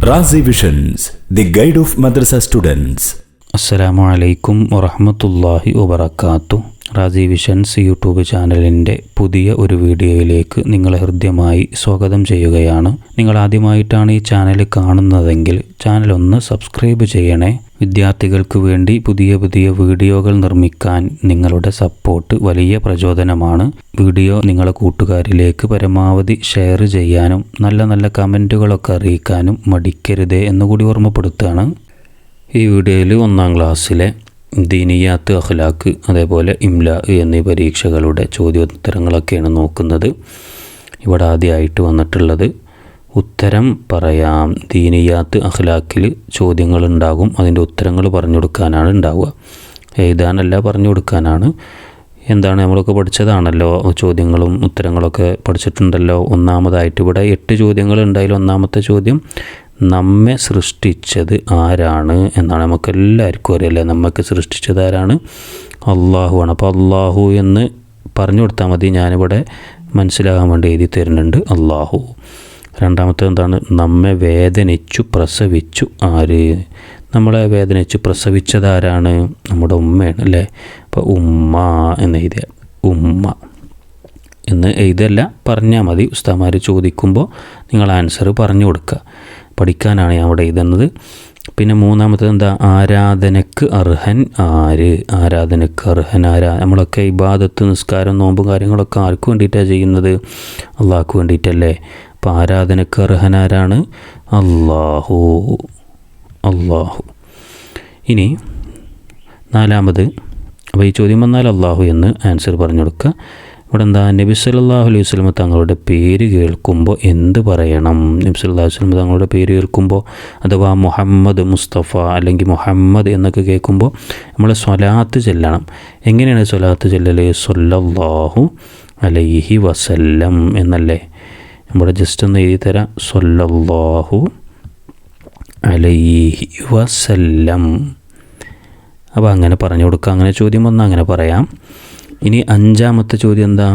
Razi visions, the guide of madrasa students. അസ്സലാമു അലൈക്കും വറഹ്മത്തുള്ളാഹി വബറകാതുഹു. റാസി വിഷൻസ് യൂട്യൂബ് ചാനലിൻ്റെ പുതിയ ഒരു വീഡിയോയിലേക്ക് നിങ്ങളെ ഹൃദ്യമായി സ്വാഗതം ചെയ്യുകയാണ്. നിങ്ങൾ ആദ്യമായിട്ടാണ് ഈ ചാനൽ കാണുന്നതെങ്കിൽ ചാനൽ ഒന്ന് സബ്സ്ക്രൈബ് ചെയ്യണേ. വിദ്യാർത്ഥികൾക്ക് വേണ്ടി പുതിയ പുതിയ വീഡിയോകൾ നിർമ്മിക്കാൻ നിങ്ങളുടെ സപ്പോർട്ട് വലിയ പ്രചോദനമാണ്. വീഡിയോ നിങ്ങളുടെ കൂട്ടുകാരിലേക്ക് പരമാവധി ഷെയർ ചെയ്യാനും നല്ല നല്ല കമൻറ്റുകളൊക്കെ അറിയിക്കാനും മടിക്കരുതേ എന്നുകൂടി ഓർമ്മപ്പെടുത്തുകയാണ്. ഈ വീഡിയോയിൽ 1ാം ക്ലാസ്സിലെ ദീനിയാത്ത്, അഖ്ലാഖ്, അതേപോലെ ഇംലാ എന്നീ പരീക്ഷകളുടെ ചോദ്യോത്തരങ്ങളൊക്കെയാണ് നോക്കുന്നത്. ഇവിടെ ആദ്യമായിട്ട് വന്നിട്ടുള്ളത് ഉത്തരം പറയാം. ദീനിയാത്ത്, അഖ്ലാഖിൽ ചോദ്യങ്ങളുണ്ടാകും, അതിൻ്റെ ഉത്തരങ്ങൾ പറഞ്ഞു കൊടുക്കാനാണ് ഉണ്ടാവുക. എഴുതാനല്ല, പറഞ്ഞു കൊടുക്കാനാണ്. എന്താണ് നമ്മളൊക്കെ പഠിച്ചതാണല്ലോ, ചോദ്യങ്ങളും ഉത്തരങ്ങളൊക്കെ പഠിച്ചിട്ടുണ്ടല്ലോ. ഒന്നാമതായിട്ട് ഇവിടെ 8 ചോദ്യങ്ങളുണ്ട്. അതിൽ ഒന്നാമത്തെ ചോദ്യം നമ്മെ സൃഷ്ടിച്ചത് ആരാണ് എന്നാണ്. നമുക്കെല്ലാവർക്കും അറിയില്ലേ, നമ്മൾക്ക് സൃഷ്ടിച്ചത് ആരാണ്? അള്ളാഹു ആണ്. അപ്പോൾ അള്ളാഹു എന്ന് പറഞ്ഞു കൊടുത്താൽ മതി. ഞാനിവിടെ മനസ്സിലാകാൻ വേണ്ടി എഴുതി തരുന്നുണ്ട് അള്ളാഹു. രണ്ടാമത്തെ എന്താണ്? നമ്മെ വേദനിച്ചു പ്രസവിച്ചു ആര്? നമ്മളെ വേദനിച്ചു പ്രസവിച്ചത് ആരാണ്? നമ്മുടെ ഉമ്മയാണ് അല്ലേ. അപ്പോൾ ഉമ്മ എന്ന് എഴുതിയ ഉമ്മ എന്ന് എഴുതല്ല, പറഞ്ഞാൽ മതി. ഉസ്താദ്മാർ ചോദിക്കുമ്പോൾ നിങ്ങൾ ആൻസർ പറഞ്ഞു കൊടുക്കുക. പഠിക്കാനാണ് ഞാൻ അവിടെ എഴുതുന്നത്. പിന്നെ മൂന്നാമത്തത് എന്താ? ആരാധനക്ക് അർഹൻ ആര്? ആരാധനക്ക് അർഹൻ ആരാ? നമ്മളൊക്കെ ഇബാദത്ത്, നിസ്കാരം, നോമ്പും കാര്യങ്ങളൊക്കെ ആർക്ക് വേണ്ടിയിട്ടാണ് ചെയ്യുന്നത്? അള്ളാഹ്ക്ക് വേണ്ടിയിട്ടല്ലേ. അപ്പോൾ ആരാധനക്ക് അർഹൻ ആരാണ്? അള്ളാഹു. അള്ളാഹു. ഇനി നാലാമത്, അപ്പോൾ ഈ ചോദ്യം വന്നാൽ അള്ളാഹു എന്ന് ആൻസർ പറഞ്ഞു കൊടുക്കുക. ഇവിടെ എന്താ? നബി സല്ലല്ലാഹു അലൈഹി വസല്ലം തങ്ങളുടെ പേര് കേൾക്കുമ്പോൾ എന്ത് പറയണം? നബി സല്ലല്ലാഹു അലൈഹി വസല്ലം തങ്ങളുടെ പേര് കേൾക്കുമ്പോൾ, അഥവാ മുഹമ്മദ്, മുസ്തഫ അല്ലെങ്കിൽ മുഹമ്മദ് എന്നൊക്കെ കേൾക്കുമ്പോൾ നമ്മൾ സ്വലാത്ത് ചെല്ലണം. എങ്ങനെയാണ് സ്വലാത്ത് ചെല്ലൽ? സ്വല്ലല്ലാഹു അലൈഹി വസല്ലം എന്നല്ലേ. നമ്മുടെ ജസ്റ്റ് ഒന്ന് എഴുതി തരാം. സ്വല്ലല്ലാഹു അലൈഹി വസല്ലം. അപ്പോൾ അങ്ങനെ പറഞ്ഞു കൊടുക്കുക. അങ്ങനെ ചോദ്യം വന്നാൽ അങ്ങനെ പറയാം. ഇനി 5ാമത്തെ ചോദ്യം എന്താ?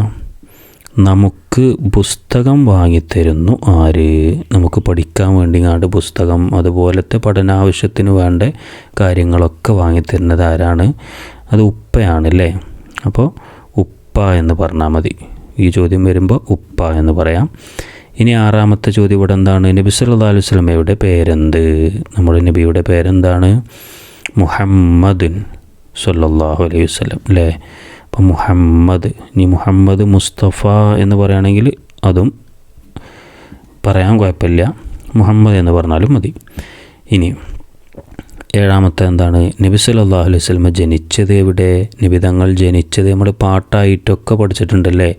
നമുക്ക് പുസ്തകം വാങ്ങിത്തരുന്നു ആര്? നമുക്ക് പഠിക്കാൻ വേണ്ടി പുസ്തകം, അതുപോലത്തെ പഠനാവശ്യത്തിന് വേണ്ട കാര്യങ്ങളൊക്കെ വാങ്ങിത്തരുന്നത് ആരാണ്? അത് ഉപ്പയാണല്ലേ. അപ്പോൾ ഉപ്പ എന്ന് പറഞ്ഞാൽ മതി. ഈ ചോദ്യം വരുമ്പോൾ ഉപ്പ എന്ന് പറയാം. ഇനി 6ാമത്തെ ചോദ്യം ഇവിടെ എന്താണ്? നബി സല്ലല്ലാഹു അലൈഹി വസല്ലമയുടെ പേരെന്ത്? നമ്മുടെ നബിയുടെ പേരെന്താണ്? മുഹമ്മദുൻ സല്ലല്ലാഹു അലൈഹി വസല്ലം അല്ലേ. അപ്പം മുഹമ്മദ്. ഇനി മുഹമ്മദ് മുസ്തഫ എന്ന് പറയുകയാണെങ്കിൽ അതും പറയാൻ കുഴപ്പമില്ല, മുഹമ്മദ് എന്ന് പറഞ്ഞാലും മതി. ഇനി 7ാമത്തെ എന്താണ്? നബി സല്ലല്ലാഹു അലൈഹി വസല്ലം ജനിച്ചത് എവിടെ? നബി തങ്ങൾ ജനിച്ചത് നമ്മൾ പാട്ടായിട്ടൊക്കെ പഠിച്ചിട്ടുണ്ടല്ലേ.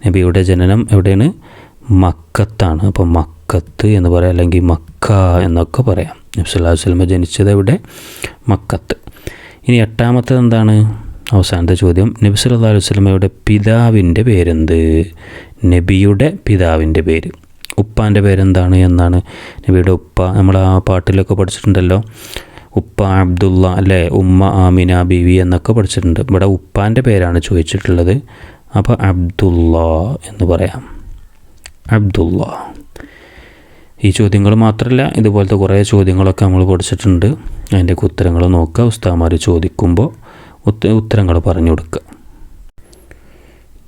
നബിയുടെ ജനനം എവിടെയാണ്? മക്കത്താണ്. അപ്പം മക്കത്ത് എന്ന് പറയാം, അല്ലെങ്കിൽ മക്ക എന്നൊക്കെ പറയാം. നബി സല്ലല്ലാഹു അലൈഹി വസല്ലം ജനിച്ചത് എവിടെ? മക്കത്ത്. ഇനി 8ാമത്തെ എന്താണ്? അവസാനത്തെ ചോദ്യം, നബി സല്ലല്ലാഹു അലൈഹി വസല്ലമയുടെ പിതാവിൻ്റെ പേരെന്ത്? നബിയുടെ പിതാവിൻ്റെ പേര്. ഉപ്പാൻ്റെ പേരെന്താണ് എന്നാണ്? നബിയുടെ ഉപ്പ നമ്മൾ ആ പാട്ടിലൊക്കെ പഠിച്ചിട്ടുണ്ടല്ലോ. ഉപ്പ അബ്ദുള്ള അല്ലേ, ഉമ്മ ആമിന ബീവി എന്നൊക്കെ പഠിച്ചിട്ടുണ്ട്. ഇവിടെ ഉപ്പാൻ്റെ പേരാണ് ചോദിച്ചിട്ടുള്ളത്. അപ്പോൾ അബ്ദുള്ള എന്ന് പറയാം. അബ്ദുള്ള. ഈ ചോദ്യങ്ങൾ മാത്രമല്ല, ഇതുപോലത്തെ കുറേ ചോദ്യങ്ങളൊക്കെ നമ്മൾ പഠിച്ചിട്ടുണ്ട്. അതിൻ്റെയൊക്കെ ഉത്തരങ്ങൾ നോക്കുക. ഉസ്താദ്മാർ ചോദിക്കുമ്പോൾ ഉത്തരങ്ങൾ പറഞ്ഞു കൊടുക്കുക.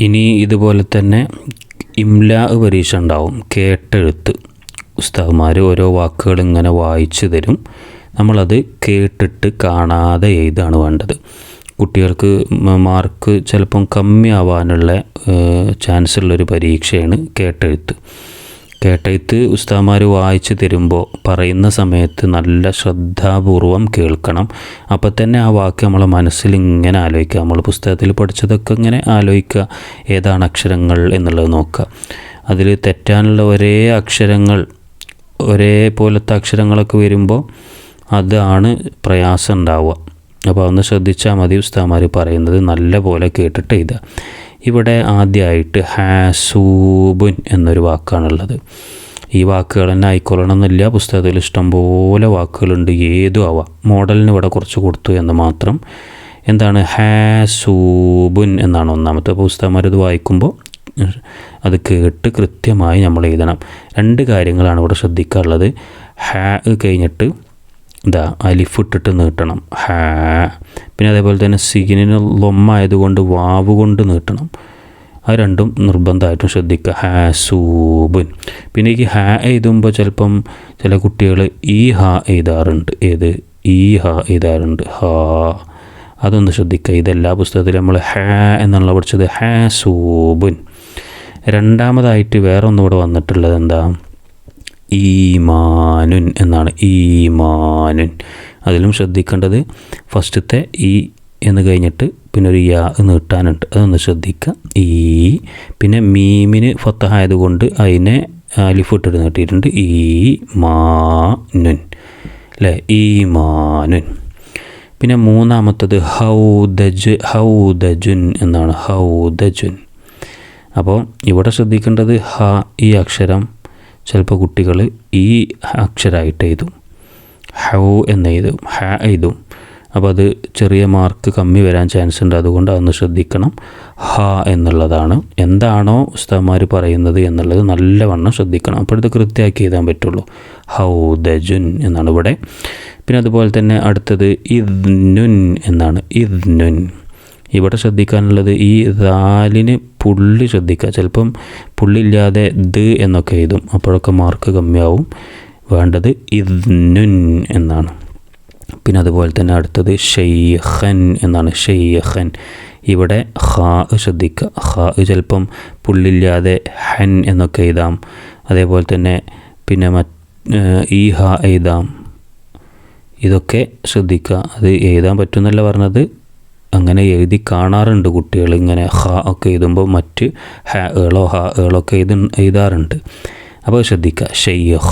ഇനി ഇതുപോലെ തന്നെ ഇംലാ പരീക്ഷ ഉണ്ടാവും. കേട്ടെഴുത്ത്. ഉസ്താദ്മാർ ഓരോ വാക്കുകൾ ഇങ്ങനെ വായിച്ചു തരും. നമ്മളത് കേട്ടിട്ട് കാണാതെ എഴുതാണ് വേണ്ടത്. കുട്ടികൾക്ക് മാർക്ക് ചിലപ്പം കമ്മിയാവാനുള്ള ചാൻസ് ഉള്ളൊരു പരീക്ഷയാണ് കേട്ടെഴുത്ത്. കേട്ടെഴുത്ത് ഉസ്താദ്മാർ വായിച്ചു തരുമ്പോൾ പറയുന്ന സമയത്ത് നല്ല ശ്രദ്ധാപൂർവം കേൾക്കണം. അപ്പോൾ തന്നെ ആ വാക്ക് നമ്മളെ മനസ്സിൽ ഇങ്ങനെ ആലോചിക്കുക. നമ്മൾ പുസ്തകത്തിൽ പഠിച്ചതൊക്കെ ഇങ്ങനെ ആലോചിക്കുക, ഏതാണ് അക്ഷരങ്ങൾ എന്നുള്ളത് നോക്കുക. അതിൽ തെറ്റാനുള്ള ഒരേ അക്ഷരങ്ങൾ, ഒരേപോലത്തെ അക്ഷരങ്ങളൊക്കെ വരുമ്പോൾ അതാണ് പ്രയാസം ഉണ്ടാവുക. അപ്പോൾ ഒന്ന് ശ്രദ്ധിച്ചാൽ മതി. ഉസ്താദ്മാർ പറയുന്നത് നല്ല പോലെ കേട്ടിട്ട് എഴുതുക. ഇവിടെ ആദ്യമായിട്ട് ഹാസൂബുൻ എന്നൊരു വാക്കാണുള്ളത്. ഈ വാക്കുകൾ തന്നെ ആയിക്കൊള്ളണമെന്നില്ല, പുസ്തകത്തിൽ ഇഷ്ടംപോലെ വാക്കുകളുണ്ട്, ഏതും ആവാം. മോഡലിന് ഇവിടെ കുറച്ച് കൊടുത്തു എന്ന് മാത്രം. എന്താണ്? ഹാസൂബുൻ എന്നാണ് ഒന്നാമത്തെ. അപ്പോൾ ഉസ്താദ്മാരത് വായിക്കുമ്പോൾ അത് കേട്ട് കൃത്യമായി നമ്മൾ എഴുതണം. 2 കാര്യങ്ങളാണ് ഇവിടെ ശ്രദ്ധിക്കാനുള്ളത്. ഹാ കഴിഞ്ഞിട്ട് അലിഫ് ഇട്ടിട്ട് നീട്ടണം, ഹാ. പിന്നെ അതേപോലെ തന്നെ സീനിന് ലൊമ്മായതുകൊണ്ട് വാവ് കൊണ്ട് നീട്ടണം. അത് രണ്ടും നിർബന്ധമായിട്ടും ശ്രദ്ധിക്കുക. ഹാസൂബുൻ. പിന്നെ ഈ ഹാ എഴുതുമ്പോൾ ചിലപ്പം ചില കുട്ടികൾ ഈ ഹാ എഴുതാറുണ്ട്. ഏത് ഈ ഹാ എഴുതാറുണ്ട്, ഹാ. അതൊന്ന് ശ്രദ്ധിക്കുക. ഇതെല്ലാ പുസ്തകത്തിലും നമ്മൾ ഹാ എന്നുള്ള പഠിച്ചത് ഹാസൂബുൻ. രണ്ടാമതായിട്ട് വേറെ ഒന്നുകൂടെ വന്നിട്ടുള്ളത് എന്താ, ഈമാനുൻ എന്നാണ്. ഈമാനുൻ. അതിലും ശ്രദ്ധിക്കേണ്ടത് ഫസ്റ്റത്തെ ഈ എന്ന് കഴിഞ്ഞിട്ട് പിന്നെ ഒരു യാ നീട്ടാനുണ്ട്, അതൊന്ന് ശ്രദ്ധിക്കുക. ഈ പിന്നെ മീമിന് ഫത്തഹായതുകൊണ്ട് അതിനെ അലിഫ് ഇട്ടിട്ട് നീട്ടിയിട്ടുണ്ട്. ഈ മാനുൻ അല്ലേ, ഈമാനുൻ. പിന്നെ മൂന്നാമത്തത് ഹൗദജുൻ എന്നാണ്, ഹൗദജുൻ. അപ്പോൾ ഇവിടെ ശ്രദ്ധിക്കേണ്ടത് ഹ ഈ അക്ഷരം ചിലപ്പോൾ കുട്ടികൾ ഈ അക്ഷരമായിട്ട് എഴുതും, ഹൗ എന്നെഴുതും, ഹ എഴുതും. അപ്പോൾ അത് ചെറിയ മാർക്ക് കമ്മി വരാൻ ചാൻസ് ഉണ്ട്. അതുകൊണ്ട് അതൊന്ന് ശ്രദ്ധിക്കണം. ഹ എന്നുള്ളതാണ് എന്താണോ ഉസ്താദ്മാർ പറയുന്നത് എന്നുള്ളത് നല്ലവണ്ണം ശ്രദ്ധിക്കണം. അപ്പോൾ ഇത് കൃത്യമാക്കി എഴുതാൻ പറ്റുള്ളൂ. ഹൗദജുൻ എന്നാണ് ഇവിടെ. പിന്നെ അതുപോലെ തന്നെ അടുത്തത് ഇദ്നുൻ എന്നാണ്, ഇദ്നുൻ. ഇവിടെ ശ്രദ്ധിക്കാനുള്ളത് ഈ ദാലിന് പുള്ളി ശ്രദ്ധിക്കുക. ചിലപ്പം പുള്ളിയില്ലാതെ ദ് എന്നൊക്കെ എഴുതും, അപ്പോഴൊക്കെ മാർക്ക് കമ്മിയാവും. വേണ്ടത് ഇദ്നുൻ എന്നാണ്. പിന്നെ അതുപോലെ തന്നെ അടുത്തത് ഷെയ്ഖൻ എന്നാണ്, ഷെയ്ഖൻ. ഇവിടെ ഹാ ശ്രദ്ധിക്കുക. ഹാ ചിലപ്പം പുള്ളിയില്ലാതെ ഹൻ എന്നൊക്കെ എഴുതാം. അതേപോലെ തന്നെ പിന്നെ ഈ ഹാ എഴുതാം. ഇതൊക്കെ ശ്രദ്ധിക്കുക. അത് എഴുതാൻ പറ്റുന്നല്ല പറഞ്ഞത്, അങ്ങനെ എഴുതി കാണാറുണ്ട് കുട്ടികൾ. ഇങ്ങനെ ഹ ഒക്കെ എഴുതുമ്പോൾ മറ്റ് ഹേളോ ഒക്കെ എഴുതാറുണ്ട്. അപ്പോൾ ശ്രദ്ധിക്കുക. ഷെയ്ഖ,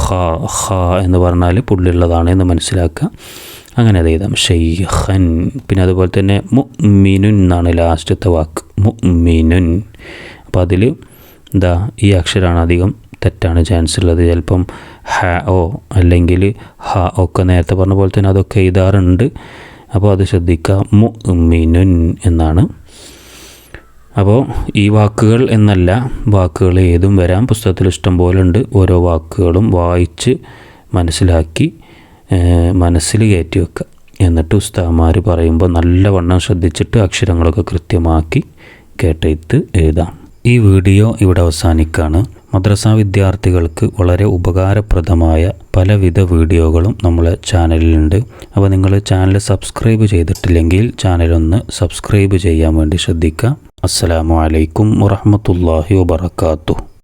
ഹ എന്ന് പറഞ്ഞാൽ പുള്ളിയുള്ളതാണ് എന്ന് മനസ്സിലാക്കുക. അങ്ങനെ അത് എഴുതാം, ഷെയ്ഖൻ. പിന്നെ അതുപോലെ തന്നെ മുഅ്മിനുൻ എന്നാണ് ലാസ്റ്റത്തെ വാക്ക്, മുഅ്മിനുൻ. അപ്പോൾ അതിൽ ഈ അക്ഷരമാണ് അധികം തെറ്റാണ് ചാൻസ് ഉള്ളത്. ചിലപ്പം ഹ ഓ അല്ലെങ്കിൽ ഹ ഒക്കെ നേരത്തെ പറഞ്ഞ പോലെ തന്നെ അതൊക്കെ എഴുതാറുണ്ട്. അപ്പോൾ അത് ശ്രദ്ധിക്കുക. മുഅ്മിനുൻ എന്നാണ്. അപ്പോൾ ഈ വാക്കുകൾ എന്നല്ല, വാക്കുകൾ ഏതും വരാം. പുസ്തകത്തിൽ ഇഷ്ടം പോലെ ഉണ്ട്. ഓരോ വാക്കുകളും വായിച്ച് മനസ്സിലാക്കി മനസ്സിൽ കയറ്റി വെക്കുക. എന്നിട്ട് ഉസ്താദ്മാർ പറയുമ്പോൾ നല്ലവണ്ണം ശ്രദ്ധിച്ചിട്ട് അക്ഷരങ്ങളൊക്കെ കൃത്യമാക്കി കേട്ടെഴുത്ത് എഴുതാം. ഈ വീഡിയോ ഇവിടെ അവസാനിക്കുകയാണ്. മദ്രസ വിദ്യാർത്ഥികൾക്ക് വളരെ ഉപകാരപ്രദമായ പലവിധ വീഡിയോകളും നമ്മളെ ചാനലിലുണ്ട്. അപ്പോൾ നിങ്ങൾ ചാനൽ സബ്സ്ക്രൈബ് ചെയ്തിട്ടില്ലെങ്കിൽ ചാനലൊന്ന് സബ്സ്ക്രൈബ് ചെയ്യാൻ വേണ്ടി ശ്രദ്ധിക്കുക. അസ്സലാമു അലൈക്കും വറഹ്മത്തുള്ളാഹി വബറകാതുഹു.